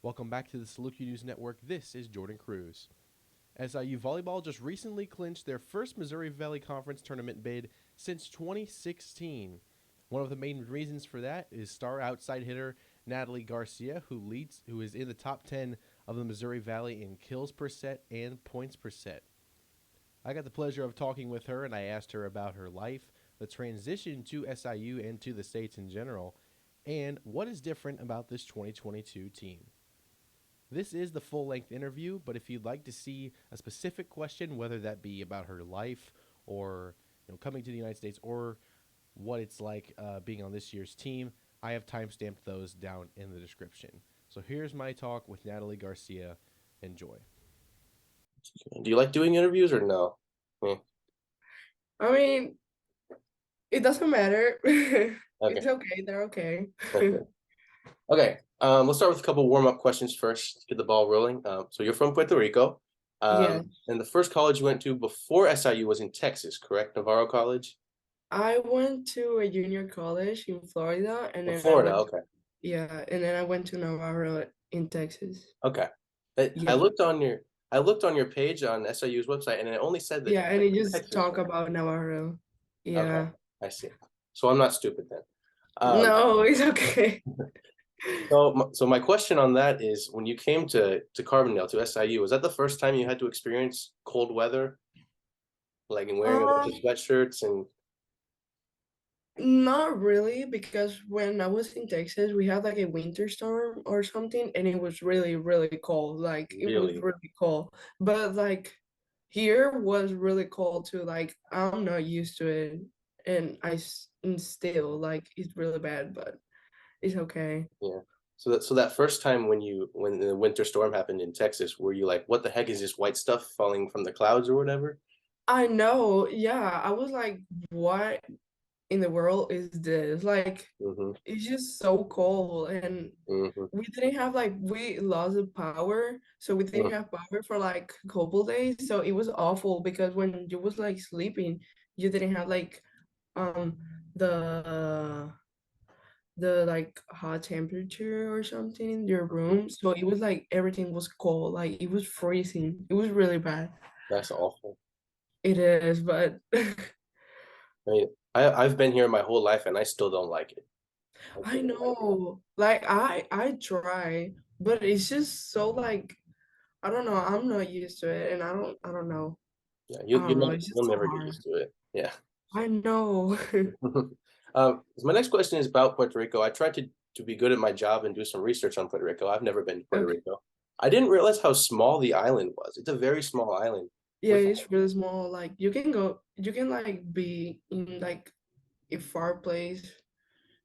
Welcome back to the Saluki News Network. This is Jordan Kruse. SIU Volleyball just recently clinched their first Missouri Valley Conference tournament bid since 2016. One of the main reasons for that is star outside hitter Nataly Garcia, who is in the top 10 of the Missouri Valley in kills per set and points per set. I got the pleasure of talking with her, and I asked her about her life, the transition to SIU and to the States in general, and what is different about this 2022 team. This is the full-length interview, but if you'd like to see a specific question, whether that be about her life or coming to the United States or what it's like being on this year's team, I have timestamped those down in the description. So here's my talk with Nataly Garcia. Enjoy. Do you like doing interviews or no? I mean, it doesn't matter. Okay. It's okay. They're okay. Okay. Let's start with a couple warm-up questions first to get the ball rolling. So you're from Puerto Rico. Yeah. And the first college you went to before SIU was in Texas, correct? Navarro College? I went to a junior college in Florida, and then Florida, okay. and then I went to Navarro in Texas. Okay. Yeah. I looked on your page on SIU's website, and it only said that. Yeah, and it just Texas, talk right? about Navarro. Yeah. Okay. I see. So I'm not stupid then. No, it's okay. So my question on that is, when you came to Carbondale, to SIU, was that the first time you had to experience cold weather, like in wearing a bunch of sweatshirts and? Not really, because when I was in Texas, we had like a winter storm or something, and it was really, really cold. Like it was Really? really cold. But like here was really cold too. Like I'm not used to it, and and still like it's really bad, but it's okay. Yeah. So that first time when the winter storm happened in Texas, were you like, what the heck is this white stuff falling from the clouds or whatever? I know, yeah. I was like, what in the world is this? Like Mm-hmm. it's just so cold, and Mm-hmm. we didn't have like we lost the power, so we didn't have power for like a couple days. So it was awful because when you was like sleeping, you didn't have like um the like hot temperature or something in your room. So it was like everything was cold, like it was freezing. It was really bad. That's awful. It is, but I mean, I've been here my whole life and I still don't like it. I know. Like I try, but it's just so like I don't know. I'm not used to it, and I don't know. Yeah, I don't know. It's just you'll so never get hard. used to it. Yeah. I know. So my next question is about Puerto Rico. I tried to be good at my job and do some research on Puerto Rico. I've never been to Puerto Okay. Rico. I didn't realize how small the island was. It's a very small island. Yeah, it's really small. Like you can like be in like a far place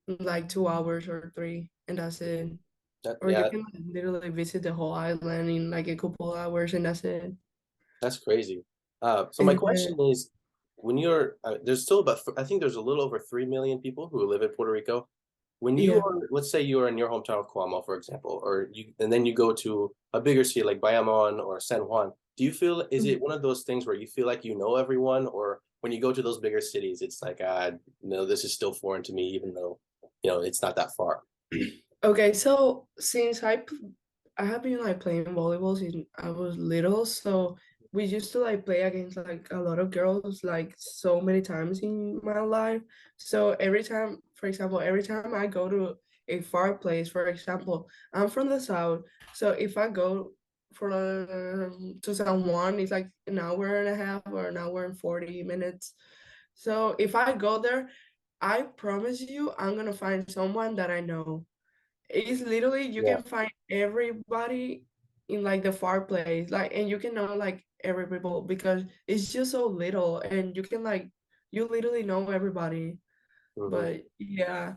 in like 2 hours or three, and that's it. Or you Yeah, can like, literally visit the whole island in like a couple hours, and that's it. that's crazy. So my And question is, when you're there's still about, I think there's a little over 3 million people who live in Puerto Rico. When you yeah. are, let's say you are in your hometown of Cuamo, for example, and then you go to a bigger city like Bayamon or San Juan, do you feel, is it one of those things where you feel like you know everyone, or when you go to those bigger cities, it's like, no, this is still foreign to me, even though, it's not that far. Okay, so since I have been like playing volleyball since I was little, so we used to like play against like a lot of girls like so many times in my life. So every time, for example, every time I go to a far place, for example, I'm from the south, so if I go for to San Juan, it's like an hour and a half or an hour and 40 minutes. So if I go there, I promise you, I'm gonna find someone that I know. It's literally you Yeah. can find everybody in like the far place, like, and you can know like every people because it's just so little, and you can like you literally know everybody. Mm-hmm. But yeah,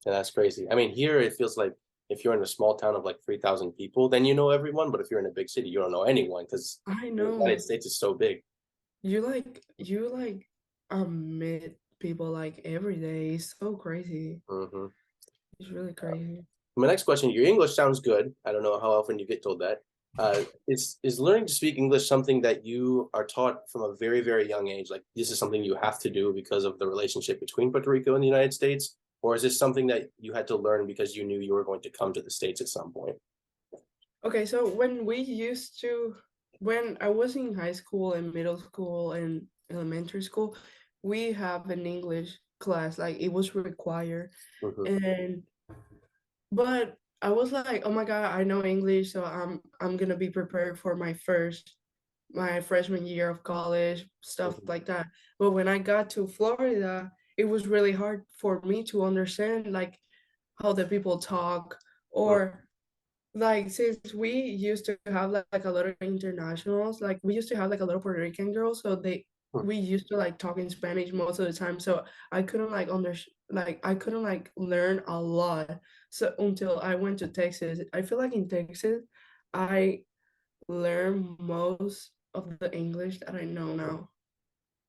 Yeah, that's crazy. I mean, here it feels like if you're in a small town of like 3,000 people, then you know everyone. But if you're in a big city, you don't know anyone because I the United know States is so big. you like meet people like every day. It's so crazy. Mm-hmm. It's really crazy. My next question, your English sounds good. I don't know how often you get told that. Is learning to speak English something that you are taught from a very, very young age? Like this is something you have to do because of the relationship between Puerto Rico and the United States? Or is this something that you had to learn because you knew you were going to come to the States at some point? Okay, so when I was in high school and middle school and elementary school, we have an English class, like it was required. Hmm. And but I was like, oh my God, I know English, so I'm gonna be prepared for my freshman year of college, stuff Hmm. like that. But when I got to Florida, it was really hard for me to understand like how the people talk, or like since we used to have like a lot of internationals, like we used to have like a lot of Puerto Rican girls, so we used to like talk in Spanish most of the time. So I couldn't I couldn't like learn a lot. So until I went to Texas, I feel like in Texas, I learned most of the English that I know now.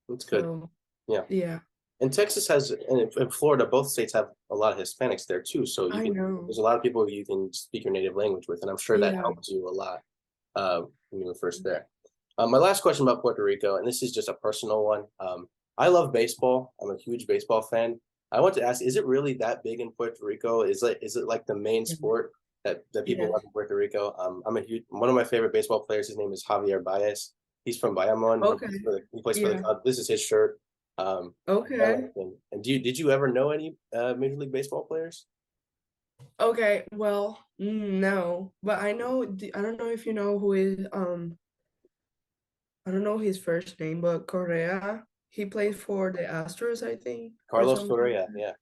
That's good. So Yeah. yeah, And Texas has, and Florida, both states have a lot of Hispanics there too. So I know. there's a lot of people you can speak your native language with, and I'm sure that Yeah, helps you a lot when you were first there. My last question about Puerto Rico, and this is just a personal one. I love baseball. I'm a huge baseball fan. I want to ask, is it really that big in Puerto Rico? Is it like the main yeah, sport that people yeah. love in Puerto Rico? I'm a huge one of my favorite baseball players. His name is Javier Baez. He's from Bayamon. Okay, He plays for the yeah, club. This is his shirt. Um, I okay. like him. And did you ever know any Major League Baseball players? Okay, well, no, but I don't know if you know who is I don't know his first name, but Correa, he plays for the Astros, I think, or Carlos something. Correa, yeah.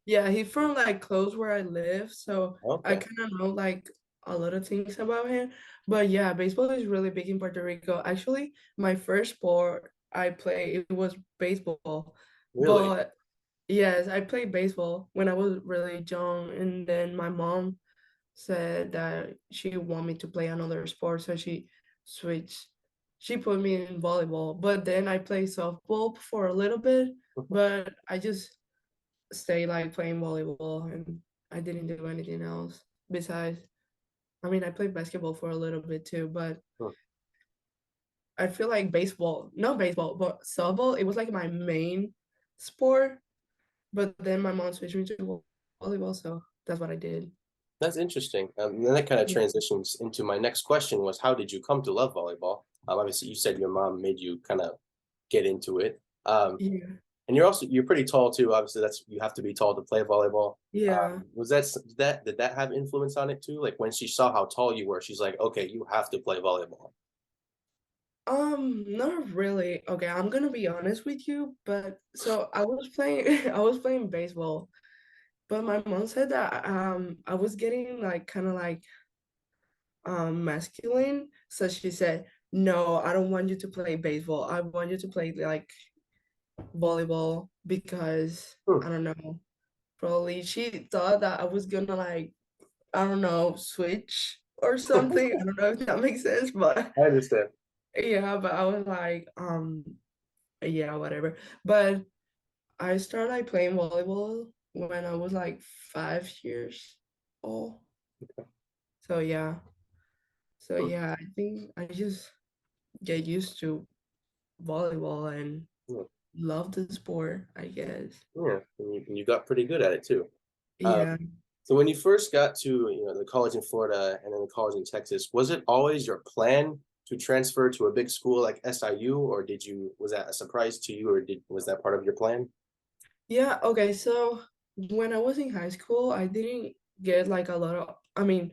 Yeah, he's from like close where I live, so I Okay, kind of know like a lot of things about him. But yeah, baseball is really big in Puerto Rico. Actually, my first sport I played it was baseball, really? but yes, I played baseball when I was really young, and then my mom said that she wanted me to play another sport, so switched. She put me in volleyball, but then I played softball for a little bit, but I just stayed like playing volleyball and I didn't do anything else besides. I mean, I played basketball for a little bit too, but Hmm. I feel like not baseball, but softball, it was like my main sport. But then my mom switched me to volleyball, so that's what I did. That's interesting. And that kind of Yeah. transitions into my next question was how did you come to love volleyball? Obviously, you said your mom made you kind of get into it. Yeah. And you're pretty tall too. Obviously, that's you have to be tall to play volleyball. Yeah. Was did that have influence on it too? Like when she saw how tall you were, she's like, okay, you have to play volleyball. Not really. Okay, I'm gonna be honest with you, but so I was playing I was playing baseball, but my mom said that I was getting like kind of like masculine, so she said, "No, I don't want you to play baseball. I want you to play like volleyball because Hmm. I don't know, probably she thought that I was gonna like I don't know, switch or something. I don't know if that makes sense, but I understand. yeah, but I was like, yeah, whatever. But I started like playing volleyball when I was like 5 years old. So yeah. So Hmm. yeah, I think I just get used to volleyball and Yeah, love the sport, I guess. yeah. And you got pretty good at it too. Um, Yeah. So when you first got to, the college in Florida and then the college in Texas, was it always your plan to transfer to a big school like SIU, or was that a surprise to you, or was that part of your plan? Yeah, okay. So when I was in high school, I didn't get like a lot of I mean,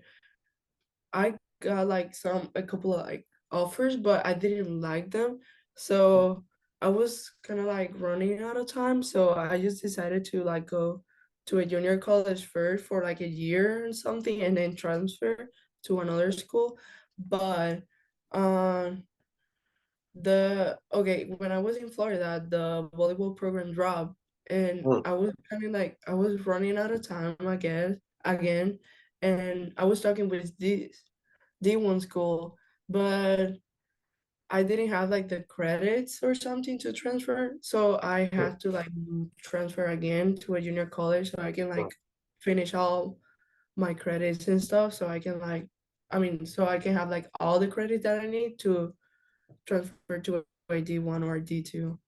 I got like a couple of like offers, but I didn't like them. So I was kind of like running out of time. So I just decided to like go to a junior college first for like a year or something and then transfer to another school. But um when I was in Florida, the volleyball program dropped and Hmm. I was kind of like I was running out of time, I guess, again. And I was talking with this D1 school, but I didn't have like the credits or something to transfer. So I Hmm. had to like transfer again to a junior college so I can Hmm. like finish all my credits and stuff. So I can like, so I can have like all the credits that I need to transfer to a D1 or a D2.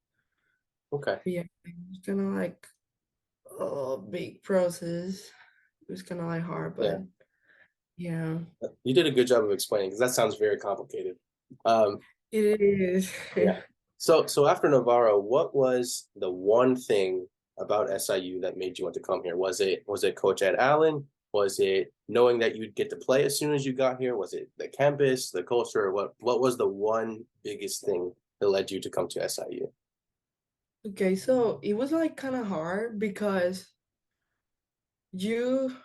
Okay. But yeah, it was kind of like a big process. It was kind of like hard, Yeah. but Yeah, You did a good job of explaining because that sounds very complicated. Um, it is. yeah. So after Navarro, what was the one thing about SIU that made you want to come here? Was it Coach Ed Allen? Was it knowing that you'd get to play as soon as you got here? Was it the campus, the culture? What was the one biggest thing that led you to come to SIU? Okay, so it was like kind of hard because you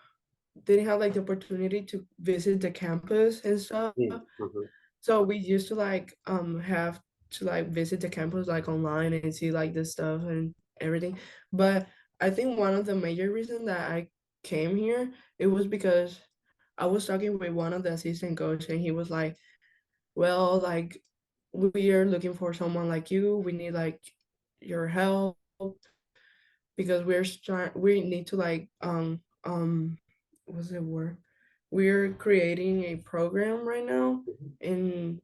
didn't have like the opportunity to visit the campus and stuff. Mm-hmm. So we used to like have to like visit the campus like online and see like the stuff and everything. But I think one of the major reasons that I came here, it was because I was talking with one of the assistant coach and he was like, well, like we are looking for someone like you. We need like your help because we need to like what's the word? We're creating a program right now, and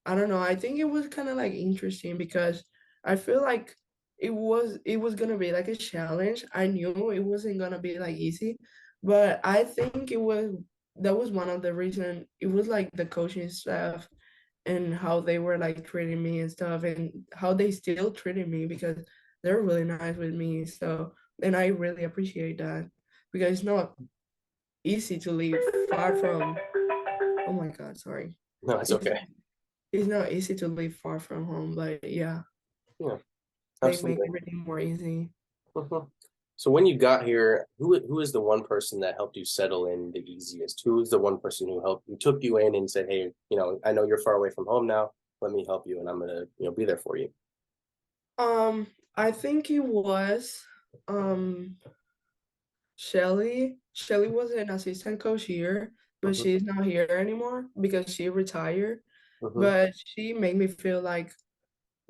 I don't know. I think it was kind of like interesting because I feel like it was gonna be like a challenge. I knew it wasn't gonna be like easy, but I think that was one of the reason. It was like the coaching staff and how they were like treating me and stuff, and how they still treated me because they're really nice with me. So, and I really appreciate that because it's not easy to live far from. Oh my God, sorry. No, it's It's okay. it's not easy to live far from home, but yeah, Yeah, they make absolutely. everything more easy. Mhm. So when you got here, who is the one person that helped you settle in the easiest? Who is the one person who took you in and said, "Hey, I know you're far away from home now. Let me help you, and I'm gonna, be there for you." Um, I think it was um Shelly. Shelly was an assistant coach here, but Hmm. she's not here anymore because she retired. Hmm. But she made me feel like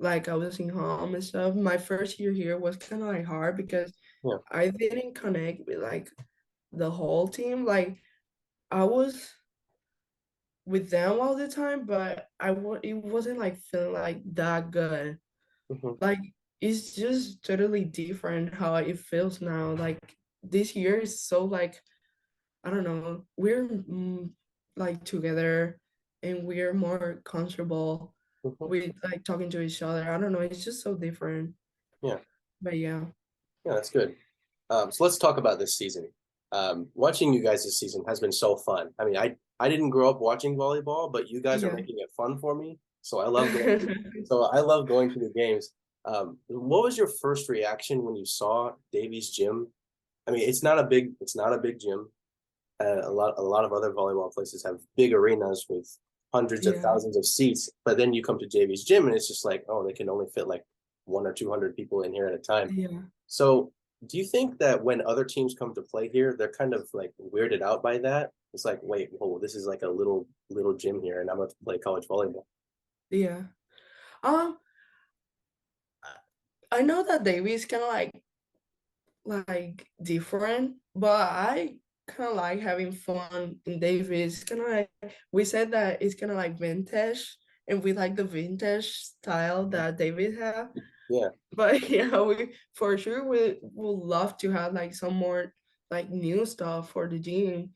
I was in home and stuff. My first year here was kind of like hard because Yeah. I didn't connect with like the whole team. Like I was with them all the time, but it wasn't like feeling like that good. Hmm. Like it's just totally different how it feels now. Like this year is so like I don't know. We're like together, and we're more comfortable Hmm. with like talking to each other. I don't know. It's just so different. Yeah. But yeah, Yeah, that's good. So let's talk about this season. Watching you guys this season has been so fun. I mean, I didn't grow up watching volleyball, but you guys are yeah. making it fun for me. So I love going. So I love going to the games. What was your first reaction when you saw Davies Gym? I mean, it's not a big gym. A lot of other volleyball places have big arenas with hundreds of Yeah, thousands of seats, but then you come to Davies Gym and it's just like, oh, they can only fit like 1 or 200 people in here at a time. yeah, So, do you think that when other teams come to play here, they're kind of like weirded out by that? It's like, wait, whoa, this is like a little gym here, and I'm about to play college volleyball. yeah. Um, I know that Davies kind of like different, but I kind of like having fun in Davies. Kind of like we said that it's kind of like vintage, and we like the vintage style that Davies have. Yeah. But yeah, we for sure we would love to have like some more like new stuff for the gym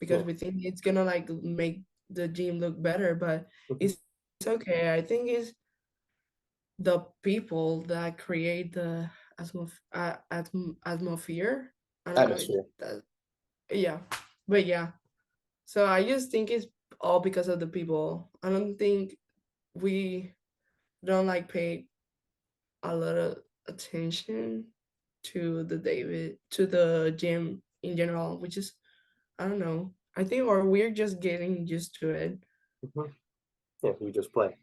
because Yeah. we think it's gonna like make the gym look better. But Mhm. it's okay. I think it's the people that create the atmosphere. I don't know if Atmosphere. that yeah, but yeah. So I just think it's all because of the people. I don't think we don't like pay a lot of attention to the gym in general, which is I don't know. I think or we're just getting used to it. Mhm. Yeah, we just play.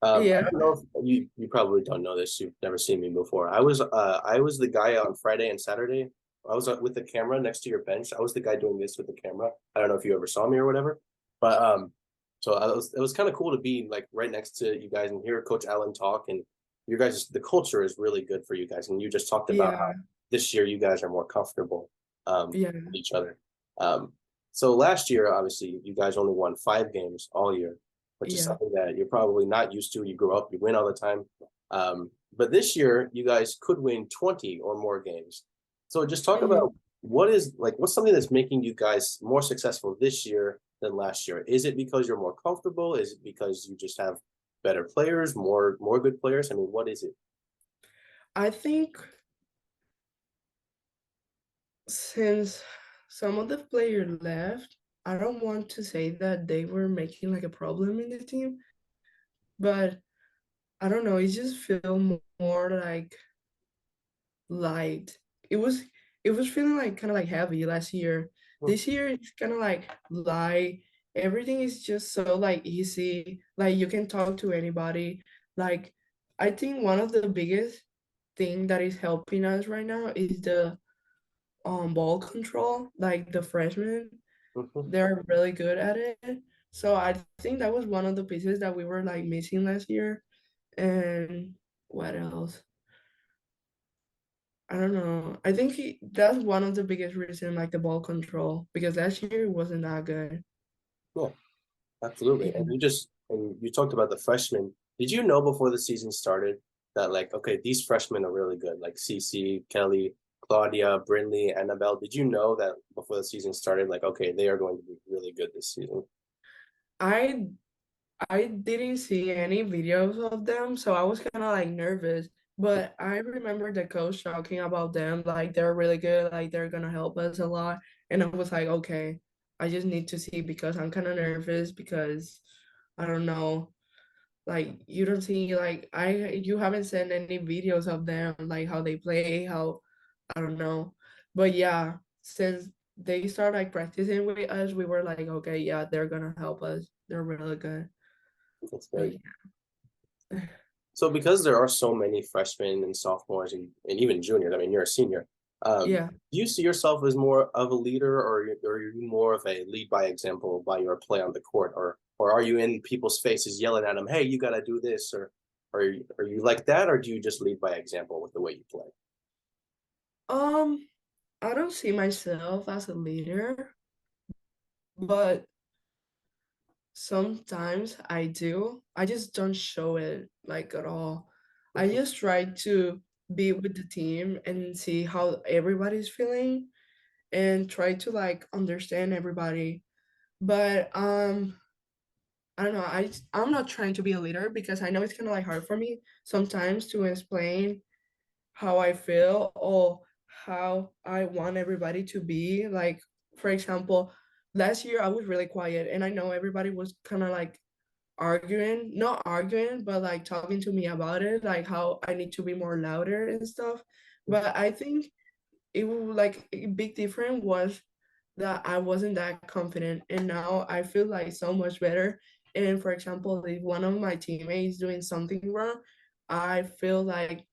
I Yeah. don't know if you probably don't know this. You've never seen me before. I was the guy on Friday and Saturday. I was with the camera next to your bench. I was the guy doing this with the camera. I don't know if you ever saw me or whatever, but so it was kind of cool to be like right next to you guys and hear Coach Allen talk. And you guys, the culture is really good for you guys. And you just talked about how Yeah. this year you guys are more comfortable Yeah. with each other. Um, so last year, obviously, you guys only won 5 games all year, which is Yeah. something that you're probably not used to. You grow up, you win all the time. But this year, you guys could win 20 or more games. So just talk Mhm. about what's something that's making you guys more successful this year than last year? Is it because you're more comfortable? Is it because you just have better players, more good players? I mean, what is it? I think since some of the players left, I don't want to say that they were making like a problem in the team, but I don't know, it just feel more like light. It was it was feeling like kind of like heavy last year. Hmm. This year it's kind of like light. Everything is just so like easy. Like you can talk to anybody. Like I think one of the biggest thing that is helping us right now is the ball control. Like the freshmen, Mhm. they're really good at it. So I think that was one of the pieces that we were like missing last year. And what else? I don't know. I think that's one of the biggest reason, like the ball control, because last year it wasn't that good. Yeah, absolutely. Yeah. And you talked about the freshmen. Did you know before the season started that like, okay, these freshmen are really good, like Cece, Kelly, Claudia, Brinley, Annabelle? Did you know that before the season started, like, okay, they are going to be really good this season? I I didn't see any videos of them, so I was kind of like nervous. But I remember the coach talking about them, like they're really good, like they're gonna help us a lot. And I was like, okay, I just need to see because I'm kind of nervous because I don't know. Like you don't see like you haven't sent any videos of them like how they play, how I don't know. But yeah, since they start like practicing with us, we were like, okay, yeah, they're gonna help us. They're really good. That's But great. So because there are so many freshmen and sophomores and even juniors, I mean, you're a senior. yeah. Do you see yourself as more of a leader, or are you more of a lead by example by your play on the court, or are you in people's faces yelling at them, "Hey, you got to do this," or are you like that, or do you just lead by example with the way you play? Um, I don't see myself as a leader, but sometimes I do. I just don't show it like at all. I Mhm. just try to be with the team and see how everybody's feeling and try to like understand everybody. But I don't know. I'm not trying to be a leader because I know it's kind of like hard for me sometimes to explain how I feel or how I want everybody to be. Like, for example, last year I was really quiet and I know everybody was kind of like arguing, not arguing, but like talking to me about it, like how I need to be more louder and stuff. But I think it was like a big difference was that I wasn't that confident and now I feel like so much better. And for example, if one of my teammates doing something wrong, I feel like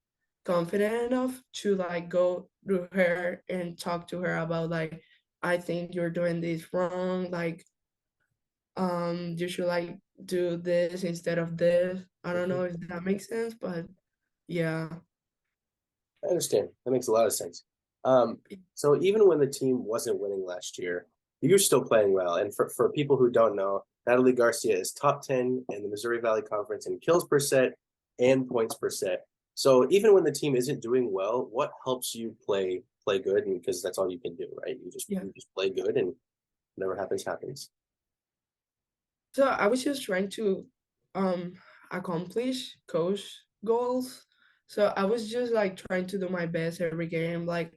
confident enough to like go to her and talk to her about like I think you're doing this wrong, like you should like do this instead of this. I don't Mhm. know if that makes sense, but yeah. I understand. That makes a lot of sense. Um, so even when the team wasn't winning last year, you're still playing well. And for people who don't know, Nataly Garcia is top 10 in the Missouri Valley Conference in kills per set and points per set. So even when the team isn't doing well, what helps you play good? And because that's all you can do, right? Yeah. You just play good, and whatever happens, happens. So I was just trying to um accomplish coach goals. So I was just like trying to do my best every game. Like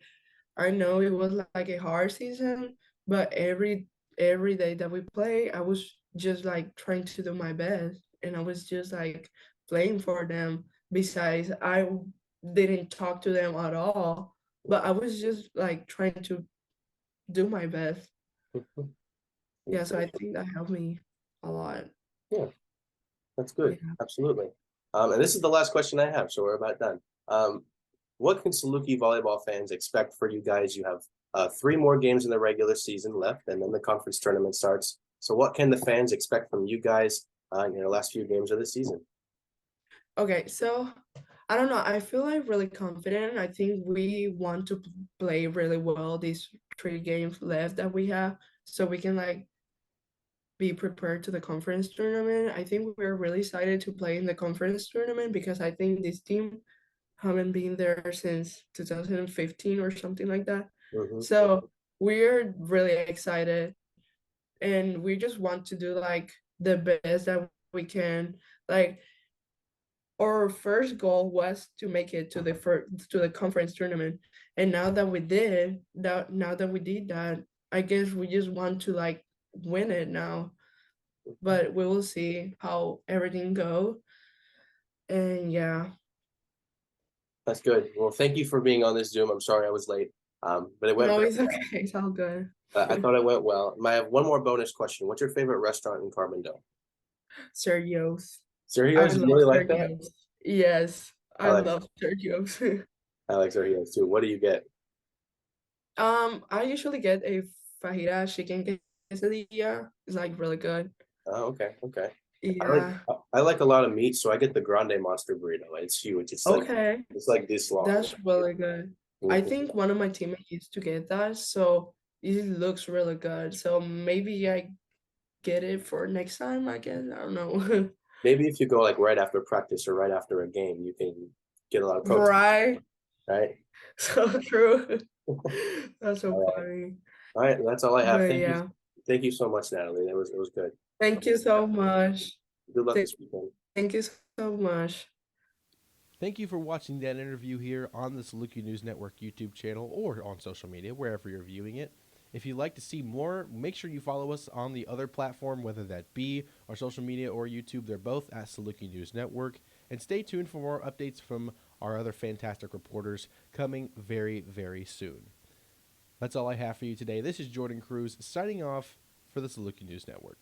I know it was like a hard season, but every day that we play, I was just like trying to do my best and I was just like playing for them. Besides, didn't talk to them at all, but I was just like trying to do my best. Yeah, so I think that helped me a lot. Yeah, that's good. Yeah. Absolutely. And this is the last question I have, so we're about done. What can Saluki volleyball fans expect for you guys? You have three more games in the regular season left, and then the conference tournament starts. So, what can the fans expect from you guys in your last few games of the season? Okay, so I don't know. I feel like really confident. I think we want to play really well these 3 games left that we have, so we can like be prepared to the conference tournament. I think we're really excited to play in the conference tournament because I think this team haven't been there since 2015 or something like that. Hmm. So we're really excited, and we just want to do like the best that we can. Like our first goal was to make it to the conference tournament, and now that we did that, I guess we just want to like win it now. But we will see how everything go. And yeah, That's good. Well, thank you for being on this Zoom. I'm sorry I was late, but it went no, very it's well. okay. It's all good. I thought it went well. I have one more bonus question. What's your favorite restaurant in Carbondale? Sergio's. I Sergio's, you love really like that? Sergio's. Yes, I I like love Sergio's. I like Sergio's too. What do you get? I usually get a fajita chicken quesadilla. It's like really good. Oh, okay, okay. I like Yeah. I like a lot of meat, so I get the grande monster burrito. It's huge. Okay. It's like this long. That's really good. I Mhm. think one of my teammates used to get that, so it looks really good. So maybe I get it for next time, I guess. I don't know. Maybe if you go like right after practice or right after a game, you can get a lot of protein, Right. right? So true. That's so All right. funny. All right, that's all I have. But yeah, Thank you so much, Natalie. It was good. thank you so much. Good luck Th- this weekend. Thank you so much. Thank you for watching that interview here on the Saluki News Network YouTube channel or on social media, wherever you're viewing it. If you'd like to see more, make sure you follow us on the other platform, whether that be our social media or YouTube. They're both at Saluki News Network. And stay tuned for more updates from our other fantastic reporters coming very, very soon. That's all I have for you today. This is Jordan Kruse signing off for the Saluki News Network.